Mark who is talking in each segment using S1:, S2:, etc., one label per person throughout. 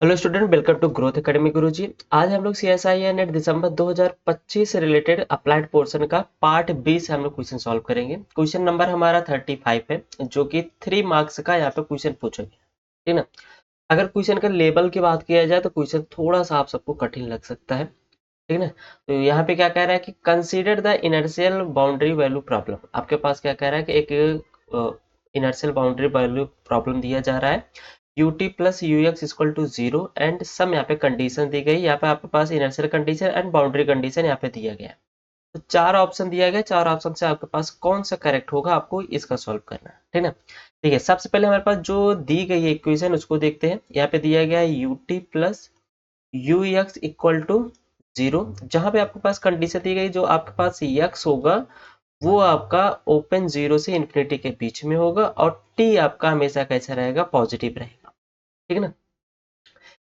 S1: Hello student, welcome to growth academy Guruji. आज हम लोग CSIR नेट दिसंबर 2025 से रिलेटेड अप्लाइड पोर्शन का पार्ट 20 से हम लोग क्वेश्चन सॉल्व करेंगे। क्वेश्चन नंबर हमारा 35 है, जो कि 3 मार्क्स का यहाँ पे क्वेश्चन पूछा गया, ठीक ना। अगर क्वेश्चन का लेवल की बात किया जाए तो क्वेश्चन थोड़ा सा आप सबको कठिन लग सकता है, ठीक ना। तो यहाँ पे क्या कह रहा है कि consider the inertial boundary value problem. आपके पास क्या कह रहा है कि एक इनर्शियल बाउंड्री वैल्यू प्रॉब्लम दिया जा रहा है, ut plus ux equal to 0 and some यहाँ पे कंडीशन दी गई। यहाँ पे आपके पास inertial condition and boundary condition यहाँ पे दिया गया है। तो 4 ऑप्शन दिया गया, 4 ऑप्शन से आपके पास कौन सा करेक्ट होगा, आपको इसका सॉल्व करना है, ठीक ना। ठीक है, सबसे पहले हमारे पास जो दी गई है इक्वेशन उसको देखते हैं। यहाँ पे दिया गया है ut plus ux equal to 0, जहां पे आपके पास कंडीशन दी गई, जो आपके पास x होगा वो आपका ओपन 0 से इन्फिनिटी के बीच में होगा और t आपका हमेशा कैसा रहेगा, पॉजिटिव रहेगा, ठीक है ना।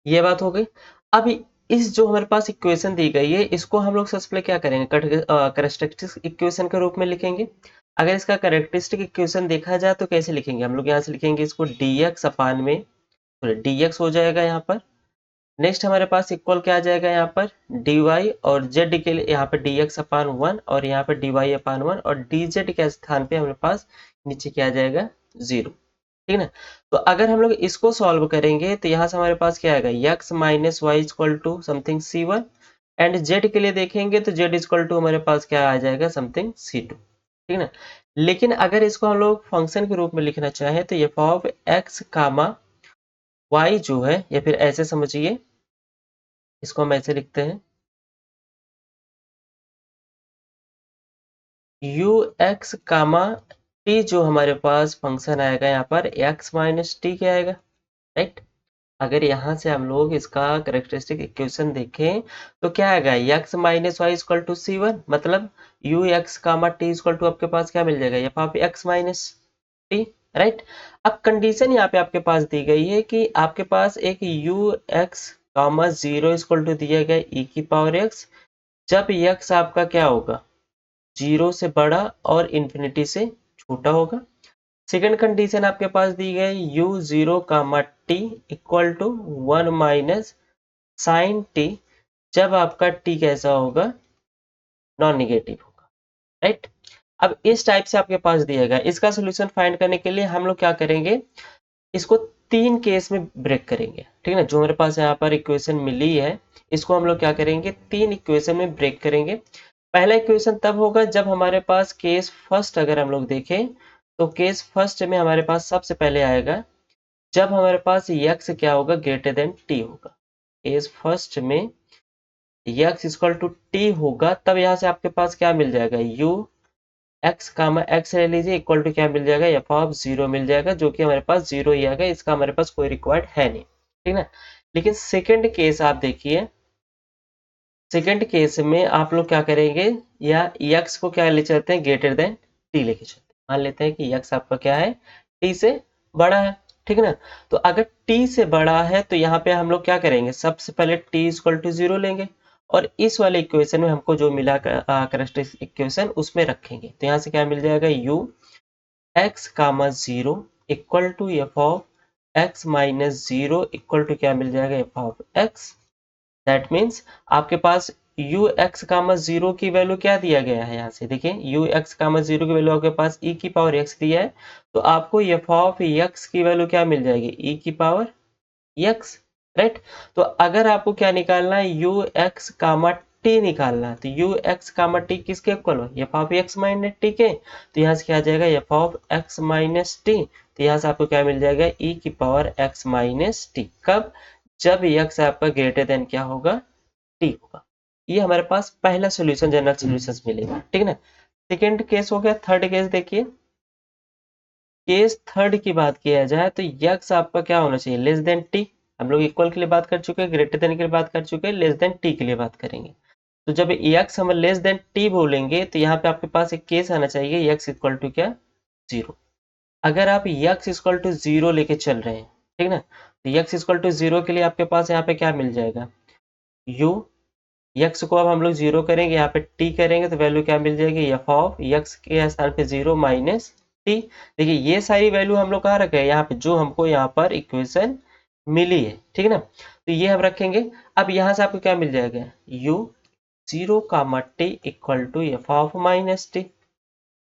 S1: ये बात हो गई। अब इस जो हमारे पास इक्वेशन दी गई है, इसको हम लोग सबसे पहले क्या करेंगे, कैरेक्टरिस्टिक इक्वेशन के रूप में लिखेंगे। अगर इसका कैरेक्टरिस्टिक इक्वेशन देखा जाए तो कैसे लिखेंगे हम लोग, यहाँ से लिखेंगे इसको dx अपान में, dx हो जाएगा यहाँ पर। नेक्स्ट हमारे पास इक्वल क्या आ जाएगा यहाँ पर, dy, और z के लिए यहाँ पे dx अपान 1 और यहाँ पे dy अपान 1, और dz के स्थान पे हमारे पास नीचे क्या आ जाएगा, 0, ठीक है ना। तो अगर हम लोग इसको सॉल्व करेंगे तो यहाँ से हमारे पास क्या आएगा, x minus y equal to something c1, and z के लिए देखेंगे तो z इक्वल टू हमारे पास क्या आ जाएगा, समथिंग c2, ठीक है ना। लेकिन अगर इसको हम लोग फंक्शन के रूप में लिखना चाहें तो f of x comma y जो है, या फिर ऐसे समझिए, इसको हम ऐसे लिखते हैं, यू एक्स कामा टी, जो हमारे पास फंक्शन आएगा यहाँ पर x माइनस टी क्या आएगा, राइट। अगर यहाँ से हम लोग इसका करेक्टरिस्टिक इक्वेशन देखें तो क्या आएगा, x minus y equal to c1, मतलब u x comma T equal to आपके पास क्या मिल जाएगा, f of x minus t, right. अब कंडीशन यहाँ पे आपके पास दी गई है कि आपके पास एक u x comma 0 equal to दिया गया e की पावर x, जब x आपका क्या होगा, 0 से बड़ा और इन्फिनिटी से छोटा होगा। सेकंड कंडीशन आपके पास दी गई, u 0 comma T equal to 1 minus sine t, जब आपका t कैसा होगा, नॉन निगेटिव होगा, राइट। अब इस टाइप से आपके पास दिया गया, इसका सोल्यूशन फाइंड करने के लिए हम लोग क्या करेंगे, इसको 3 केस में ब्रेक करेंगे, ठीक है ना। जो हमारे पास यहाँ पर इक्वेशन मिली है, इसको हम लोग क्या करेंगे, 3 इक्वेशन में ब्रेक करेंगे। पहला इक्वेशन तब होगा जब हमारे पास केस फर्स्ट, अगर हम लोग देखें तो केस फर्स्ट में हमारे पास सबसे पहले आएगा जब हमारे पास x क्या होगा, ग्रेटर देन t होगा। केस फर्स्ट में x इक्वल टू t होगा, तब यहाँ से आपके पास क्या मिल जाएगा, u x कामा x ले लीजिए इक्वल टू क्या मिल जाएगा, f ऑफ 0 मिल जाएगा, जो कि हमारे पास 0 ही आ गया, इसका हमारे पास कोई रिक्वायर्ड है नहीं, ठीक ना। लेकिन सेकेंड केस आप देखिए, सेकेंड केस में आप लोग क्या करेंगे, या x को क्या ले चलते हैं, ग्रेटर देन t लेके चलते हैं। मान लेते हैं कि x आपका क्या है, t से बड़ा है, ठीक है ना। तो अगर t से बड़ा है तो यहाँ पे हम लोग क्या करेंगे, सबसे पहले t इक्वल टू 0 लेंगे, और इस वाले इक्वेशन में हमको जो मिला कैरेक्टरिस्टिक इक्वेशन उसमें रखेंगे। तो यहाँ से क्या मिल जाएगा, u x comma 0 equal to f of x minus 0 equal to क्या मिल जाएगा, f of x। That means आपके पास यू एक्स कामा 0 की वैल्यू क्या दिया गया है, यहाँ से देखिए यू एक्स कामा 0 की वैल्यू आपके पास e की पावर x दिया है, तो आपको एफ ऑफ x की वैल्यू क्या मिल जाएगी, e की पावर x, राइट। तो अगर आपको क्या निकालना है, यू एक्स कामा टी निकालना है, तो यू एक्स कामा टी किसके इक्वल हो, F of X minus T के। तो यहाँ से क्या आ जाएगा, f of X minus T, तो यहाँ से आपको क्या मिल जाएगा, e की पावर x माइनस टी, कब, जब x आपका ग्रेटर देन क्या होगा, t होगा। ये हमारे पास पहला सॉल्यूशन, जनरल सॉल्यूशंस मिलेगा, ठीक है ना। सेकेंड केस हो गया। थर्ड केस देखिए, केस थर्ड की बात किया जाए तो x आपका क्या होना चाहिए, लेस देन t। हम लोग इक्वल के लिए बात कर चुके हैं, ग्रेटर देन के लिए बात कर चुके हैं, लेस देन t के लिए बात करेंगे। तो जब x हम लेस देन t बोलेंगे तो यहाँ पे आपके पास एक केस आना चाहिए, x इक्वल टू क्या, 0। अगर आप x इक्वल टू 0 लेके चल रहे हैं, ठीक ना, तो x इक्वल टू 0 के लिए आपके पास यहाँ पे क्या मिल जाएगा, u, x को अब हम लोग 0 करेंगे, यहाँ पे t करेंगे तो वैल्यू क्या मिल जाएगी, f ऑफ x के स्थान पे 0 माइनस t। देखिए ये सारी वैल्यू हम लोग कहाँ रखे हैं, यहाँ पे जो हमको यहाँ पर इक्वेशन मिली है, ठीक है ना। तो ये हम रखेंगे। अब यहाँ से आपको क्या मिल जाएगा, u 0 comma T equal to f of minus t,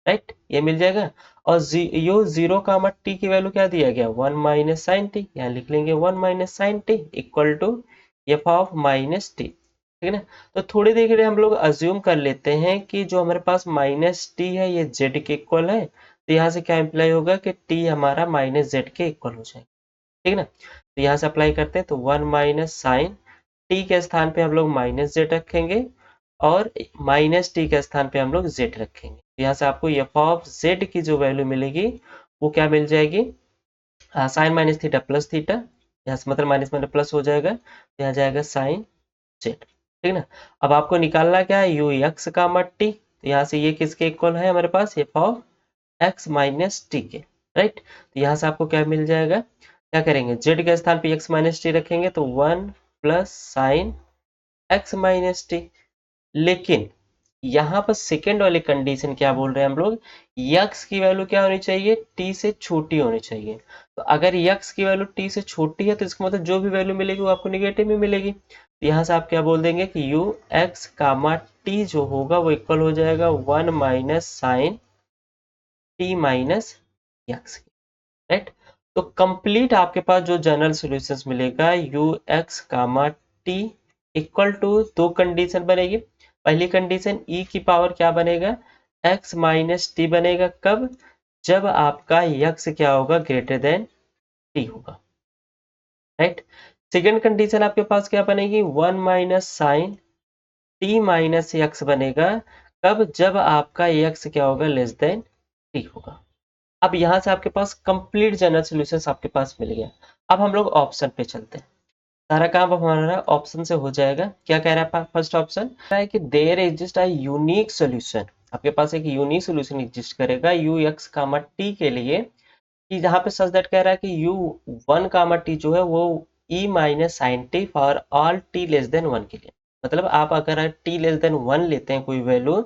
S1: right, ये मिल जाएगा। और यो 0 कामा टी की वैल्यू क्या दिया गया, 1 माइनस साइन टी, यहाँ लिख लेंगे 1 minus sine t equal to f of minus t, ठीक है ना। तो थोड़ी देर के लिए हम लोग अज्यूम कर लेते हैं कि जो हमारे पास माइनस टी है ये जेड के इक्वल है, तो यहाँ से क्या इम्प्लाई होगा कि टी हमारा माइनस जेड के इक्वल हो जाएगा, ठीक है ना। तो यहाँ से अप्लाई करते हैं, तो 1 माइनस साइन टी के स्थान पे हम लोग माइनस जेड रखेंगे और माइनस टी के स्थान पे हम लोग जेड रखेंगे। तो यहाँ से आपको एफ ऑफ जेड की जो वैल्यू मिलेगी वो क्या मिल जाएगी, sine minus theta plus theta, यहाँ से मतलब माइनस माइनस प्लस हो जाएगा, तो यहाँ जाएगा साइन जेड, ठीक है ना। अब आपको निकालना क्या है, यू एक्स का मट टी, तो यहाँ से ये किसके इक्वल है हमारे पास, F of X minus T के, राइट। तो यहाँ से आपको क्या मिल जाएगा, क्या करेंगे, जेड के स्थान पे एक्स माइनस टी रखेंगे तो 1 plus sine x minus T. लेकिन यहाँ पर सेकेंड वाली कंडीशन क्या बोल रहे हैं हम लोग, यक्स की वैल्यू क्या होनी चाहिए, टी से छोटी होनी चाहिए। तो अगर यक्स की वैल्यू टी से छोटी है तो इसका मतलब जो भी वैल्यू मिलेगी वो आपको निगेटिव में मिलेगी। तो यहाँ से आप क्या बोल देंगे कि यू एक्स कामा टी जो होगा वो इक्वल हो जाएगा 1 minus sine T minus x, right. तो कंप्लीट आपके पास जो जनरल सॉल्यूशंस मिलेगा, u x comma T equal to दो कंडीशन बनेगी। पहली कंडीशन ई की पावर क्या बनेगा, एक्स माइनस टी बनेगा, कब, जब आपका यक्स क्या होगा, ग्रेटर देन टी होगा, राइट। सेकेंड कंडीशन आपके पास क्या बनेगी, 1 minus sine T minus x बनेगा, कब, जब आपका यक्स क्या होगा, लेस देन टी होगा। अब यहाँ से आपके पास कंप्लीट जनरल सॉल्यूशंस आपके पास मिल गया। अब हम लोग ऑप्शन पे चलते हैं, सारा काम अब हमारा ऑप्शन से हो जाएगा। क्या कह रहा है फर्स्ट ऑप्शन, है कि there exist a unique solution, आपके पास एक यूनिक सॉल्यूशन एग्जिस्ट करेगा यू एक्स कामा टी के लिए, कि जहाँ पे सच दैट कह रहा है कि यू 1 कामा टी जो है वो E minus sine T for all T less than 1 के लिए। मतलब आप अगर टी लेस देन 1 लेते हैं कोई वैल्यू,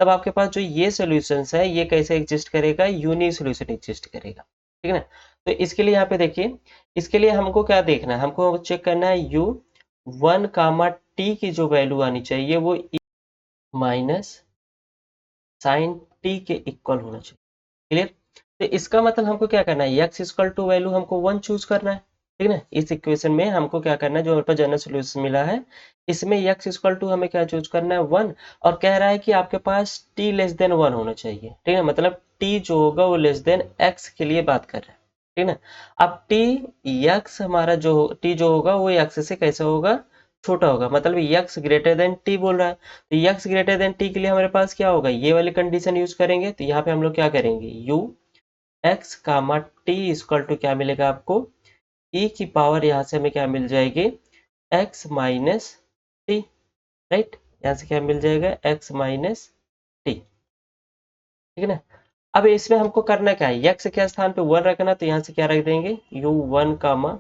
S1: तब आपके पास जो ये सॉल्यूशंस है ये कैसे एग्जिस्ट करेगा, यूनिक सॉल्यूशन एग्जिस्ट करेगा, ठीक है ना। तो इसके लिए यहाँ पे देखिए, इसके लिए हमको क्या देखना है, हमको चेक करना है यू 1 कामा टी की जो वैल्यू आनी चाहिए वो ई माइनस साइन टी के इक्वल होना चाहिए, क्लियर। तो इसका मतलब हमको क्या करना है, x इक्वल टू वैल्यू हमको 1 चूज करना है, ठीक है ना। इस इक्वेशन में हमको क्या करना है, जो हमारे पास जनरल सॉल्यूशन मिला है इसमें x इक्वल टू हमें क्या चूज करना है, 1। और कह रहा है कि आपके पास t लेस देन 1 होना चाहिए, ठीक है, मतलब t जो होगा वो लेस देन x के लिए बात कर रहा है, ठीक है ना। अब x हमारा जो t जो होगा वो x से कैसा होगा, छोटा होगा, मतलब x ग्रेटर देन t बोल रहा है। तो x ग्रेटर देन t के लिए हमारे पास क्या होगा, ये वाली कंडीशन यूज करेंगे। तो यहाँ पे हम लोग क्या करेंगे, u x comma T equal to क्या मिलेगा आपको, e की पावर यहाँ से हमें क्या मिल जाएगी, x माइनस टी, राइट। यहाँ से क्या मिल जाएगा, x माइनस टी, ठीक है ना। अब इसमें हमको करना क्या है, x के स्थान पे 1 रखना, तो यहाँ से क्या रख देंगे, u1 comma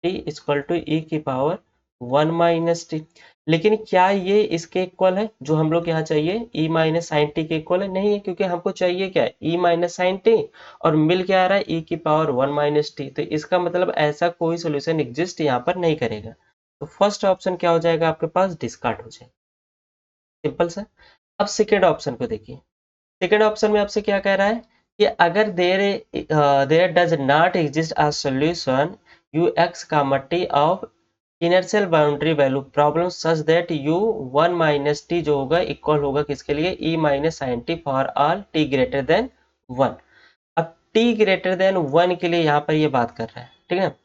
S1: T equal to E की पावर 1 माइनस टी। लेकिन क्या ये इसके इक्वल है, जो हम लोग यहाँ चाहिए ई माइनस साइन टी के इक्वल है, नहीं है, क्योंकि हमको चाहिए क्या है, ई माइनस साइन टी, और मिल क्या आ रहा है, ई की पावर 1 माइनस टी। तो इसका मतलब ऐसा कोई सोल्यूशन एग्जिस्ट यहाँ पर नहीं करेगा। तो फर्स्ट ऑप्शन क्या हो जाएगा आपके पास, डिस्कार्ड हो जाएगा, सिंपल सा। अब सेकेंड ऑप्शन को देखिए, सेकेंड ऑप्शन में आपसे क्या कह रहा है कि अगर there does not exist a solution you x comma T of inertial boundary value problem such that U 1 minus T जो होगा इक्वल होगा किसके लिए, E minus sine T for all T greater than 1। अब t ग्रेटर देन 1 के लिए यहाँ पर ये बात कर रहा है, ठीक है,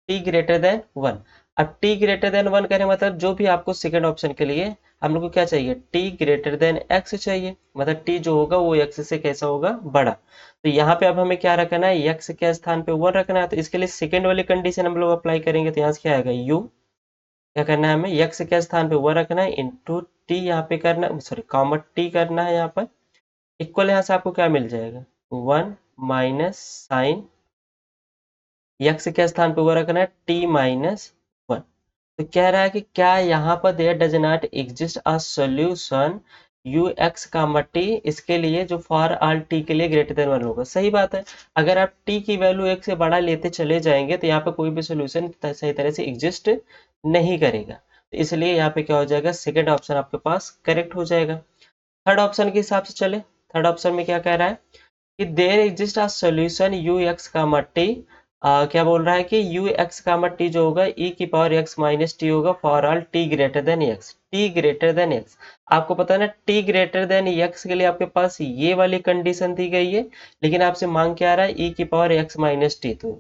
S1: t ग्रेटर देन 1। अब t ग्रेटर देन 1 करें मतलब जो भी आपको सेकंड ऑप्शन के लिए हम लोग को क्या चाहिए, t ग्रेटर देन x चाहिए, मतलब t जो होगा वो x से कैसा होगा, बड़ा। तो यहाँ पे अब हमें क्या रखना है, x के स्थान पे 1 रखना है। तो इसके लिए सेकंड वाली कंडीशन हम लोग अप्लाई करेंगे, तो यहाँ से क्या आएगा, u क्या करना है हमें, x के स्थान पे 1 रखना है इंटू टी यहाँ पे करना है, सॉरी कॉमा टी करना है यहाँ पर, इक्वल यहाँ से आपको क्या मिल जाएगा, 1 माइनस साइन यक्स के स्थान पे वो रखना है टी माइनस 1। तो कह रहा है कि क्या यहाँ पर there does not exist a solution you x comma t, इसके लिए जो फॉर ऑल टी के लिए ग्रेटर देन 1 होगा। सही बात है, अगर आप टी की वैल्यू 1 से बड़ा लेते चले जाएंगे तो यहाँ पे कोई भी सोल्यूशन सही तरह से एग्जिस्ट नहीं करेगा। तो इसलिए यहाँ पे क्या हो जाएगा, सेकेंड ऑप्शन आपके पास करेक्ट हो जाएगा। थर्ड ऑप्शन के हिसाब से चले, थर्ड ऑप्शन में क्या कह रहा है कि there exist a solution you x comma t, क्या बोल रहा है कि यू एक्स कामा टी जो होगा ई की पावर एक्स माइनस टी होगा for all T greater then x, T greater then x. आपको पता है ना, टी ग्रेटर देन एक्स के लिए आपके पास ये वाली कंडीशन दी गई है, लेकिन आपसे मांग क्या आ रहा है, ई की पावर एक्स माइनस टी। तो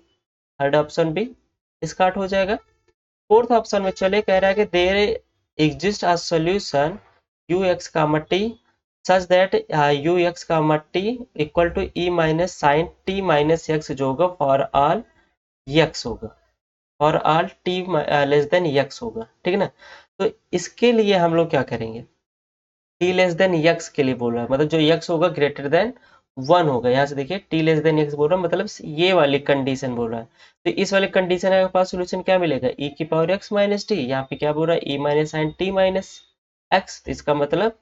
S1: थर्ड ऑप्शन भी स्टार्ट हो जाएगा। फोर्थ ऑप्शन में चले, कह रहा है कि there exist a solution you x comma t such that u x comma T equal to e minus sine T minus x जो होगा फॉर ऑल एक्स होगा, for all T less than x होगा। ठीक है ना। तो इसके लिए हम लोग क्या करेंगे, टी लेस देन एक्स के लिए बोल रहा है, मतलब जो एक्स होगा ग्रेटर देन 1 होगा। यहाँ से देखिए टी लेस देन एक्स बोल रहा है, मतलब ये वाली कंडीशन बोल रहा है। तो इस वाली कंडीशन के पास सोल्यूशन क्या मिलेगा, ई की पावर एक्स माइनस टी, यहाँ पे क्या बोल रहा है, E minus sine T minus X. तो इसका मतलब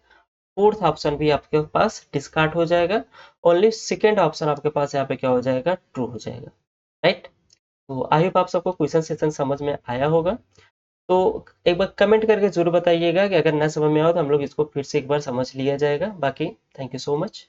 S1: फोर्थ ऑप्शन भी आपके पास डिस्कार्ड हो जाएगा, ओनली सेकेंड ऑप्शन आपके पास यहाँ पे क्या हो जाएगा, ट्रू हो जाएगा। राइट। तो आई होप आप सबको क्वेश्चन सेशन समझ में आया होगा। तो एक बार कमेंट करके जरूर बताइएगा कि अगर ना समझ में आओ तो हम लोग इसको फिर से एक बार समझ लिया जाएगा। बाकी थैंक यू सो मच।